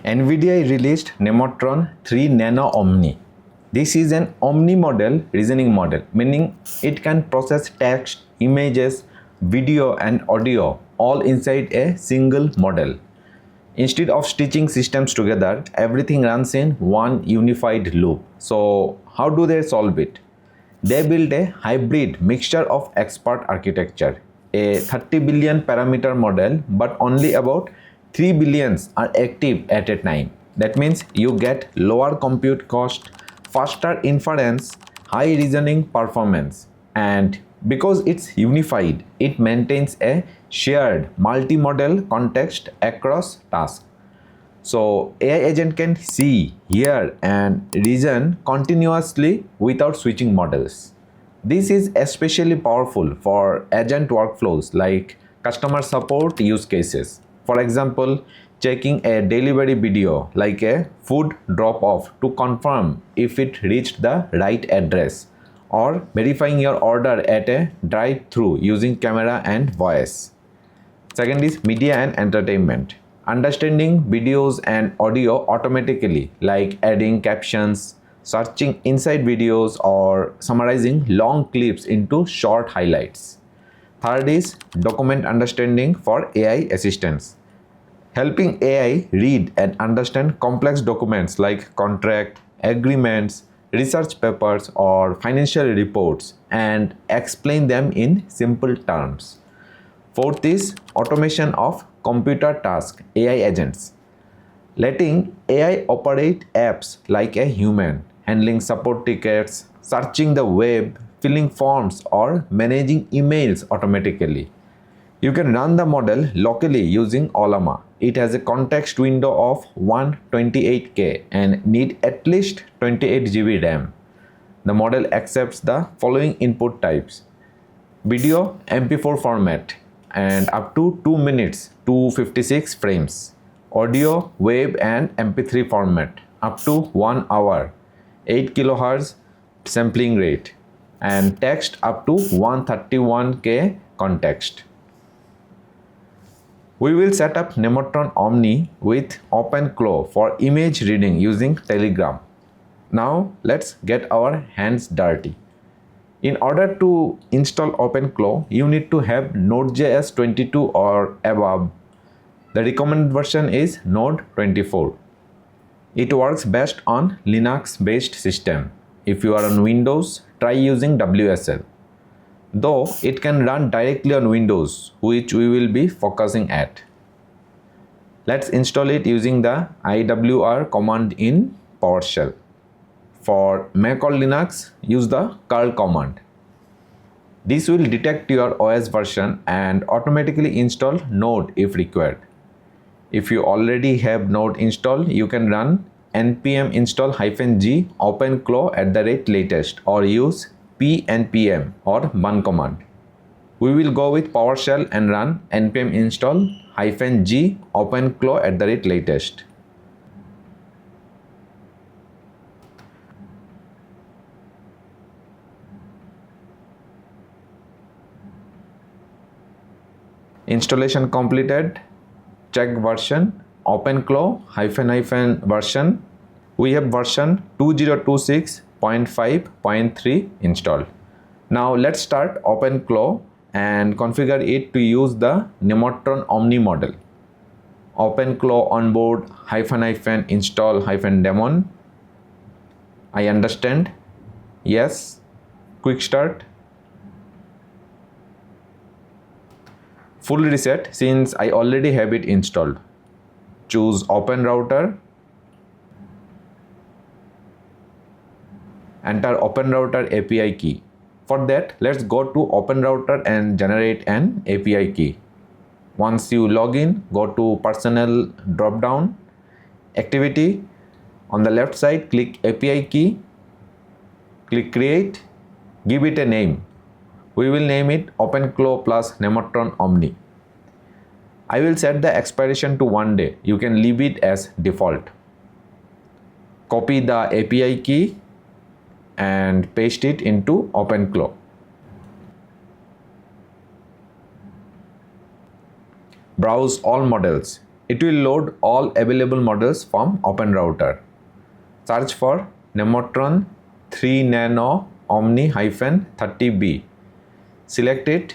NVIDIA released Nemotron 3 Nano Omni. This is an omni-modal reasoning model, meaning it can process text, images, video and audio all inside a single model. Instead of stitching systems together, everything runs in one unified loop. So how do they solve it? They build a hybrid mixture of expert architecture, a 30 billion parameter model, but only about 3 billions are active at a time. That means you get lower compute cost, faster inference, high reasoning performance, and because it's unified, it maintains a shared multimodal context across tasks. So AI agent can see, hear and reason continuously without switching models. This is especially powerful for agent workflows like customer support use cases. For example, checking a delivery video like a food drop-off to confirm if it reached the right address, or verifying your order at a drive-thru using camera and voice. Second is media and entertainment. Understanding videos and audio automatically, like adding captions, searching inside videos, or summarizing long clips into short highlights. Third is document understanding for AI assistants, helping AI read and understand complex documents like contract, agreements, research papers, or financial reports and explain them in simple terms. Fourth is automation of computer task, AI agents, letting AI operate apps like a human, handling support tickets, searching the web, filling forms, or managing emails automatically. You can run the model locally using Ollama. It has a context window of 128K and need at least 28 GB RAM. The model accepts the following input types: video MP4 format and up to 2 minutes to 56 frames, audio, WAV and MP3 format up to 1 hour, 8 kHz sampling rate, and text up to 131K context. We will set up Nemotron Omni with OpenClaw for image reading using Telegram. Now let's get our hands dirty. In order to install OpenClaw, you need to have Node.js 22 or above. The recommended version is Node 24. It works best on Linux-based system. If you are on Windows, try using WSL. Though it can run directly on Windows, which we will be focusing at. Let's install it using the IWR command in PowerShell. For Mac or Linux, use the curl command. This will detect your OS version and automatically install Node if required. If you already have Node installed, you can run npm install -g openclaw @latest or use pnpm or bun command. We will go with PowerShell and run npm install -g openclaw @latest. Installation completed. Check version. OpenClaw version. We have version 2026.5.3 installed. Now let's start OpenClaw and configure it to use the Nemotron Omni model. OpenClaw onboard --install -daemon. I understand. Yes. Quick start. Full reset since I already have it installed. Choose OpenRouter. Enter OpenRouter API key. For that, let's go to OpenRouter and generate an API key. Once you log in, go to Personnel drop-down, Activity. On the left side, click API key. Click Create. Give it a name. We will name it OpenClaw plus Nemotron Omni. I will set the expiration to 1 day. You can leave it as default. Copy the API key and paste it into OpenClaw. Browse all models. It will load all available models from OpenRouter. Search for Nemotron 3 Nano Omni -30B. Select it.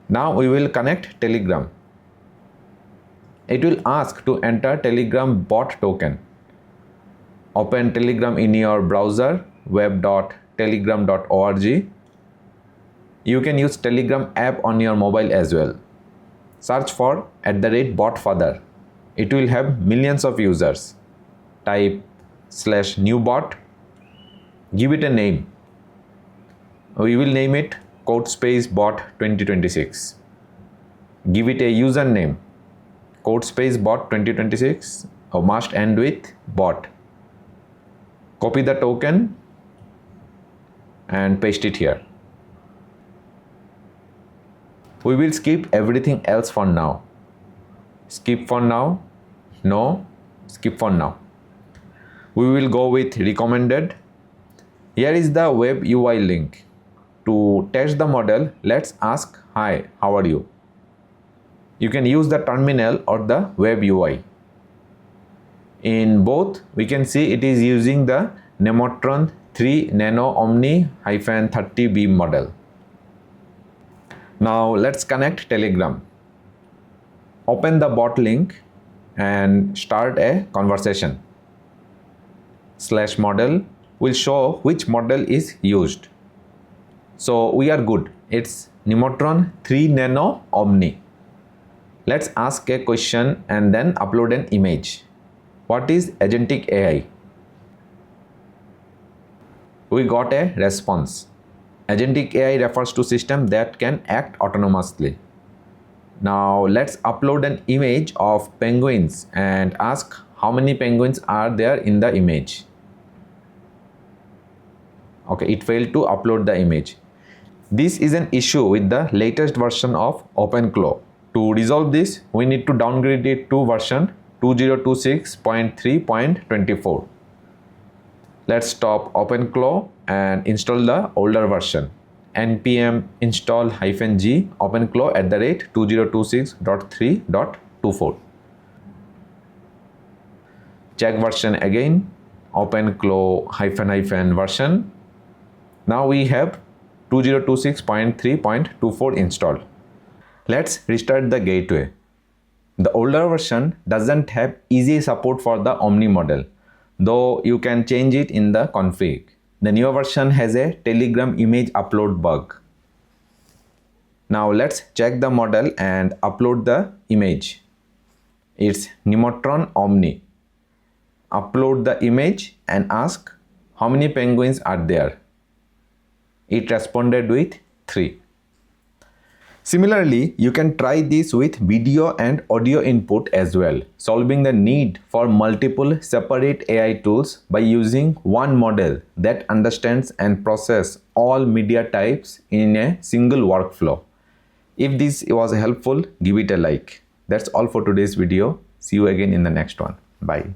Now we will connect Telegram. It will ask to enter Telegram bot token. Open Telegram in your browser, web.telegram.org. You can use Telegram app on your mobile as well. Search for @botfather. It will have millions of users. Type /new bot. Give it a name. We will name it Codespace bot 2026. Give it a username. Codespace bot 2026 or must end with bot. Copy the token and paste it here. We will skip everything else for now. Skip for now. No. Skip for now. We will go with recommended. Here is the web UI link. To test the model, let's ask, "Hi, how are you?" You can use the terminal or the web UI. In both, we can see it is using the Nemotron 3 Nano Omni -30B model. Now let's connect Telegram. Open the bot link and start a conversation. /model will show which model is used. So we are good. It's Nemotron 3 Nano Omni. Let's ask a question and then upload an image. What is agentic AI? We got a response. Agentic AI refers to system that can act autonomously. Now let's upload an image of penguins and ask how many penguins are there in the image. Okay, it failed to upload the image. This is an issue with the latest version of OpenClaw. To resolve this, we need to downgrade it to version 2026.3.24. Let's stop OpenClaw and install the older version. npm install -g openclaw @2026.3.24. Check version again, openclaw --version. Now we have 2026.3.24 installed. Let's restart the gateway. The older version doesn't have easy support for the Omni model, though you can change it in the config. The newer version has a Telegram image upload bug. Now let's check the model and upload the image. It's Nemotron Omni. Upload the image and ask how many penguins are there. It responded with 3. Similarly, you can try this with video and audio input as well, solving the need for multiple separate AI tools by using one model that understands and processes all media types in a single workflow. If this was helpful, give it a like. That's all for today's video. See you again in the next one. Bye.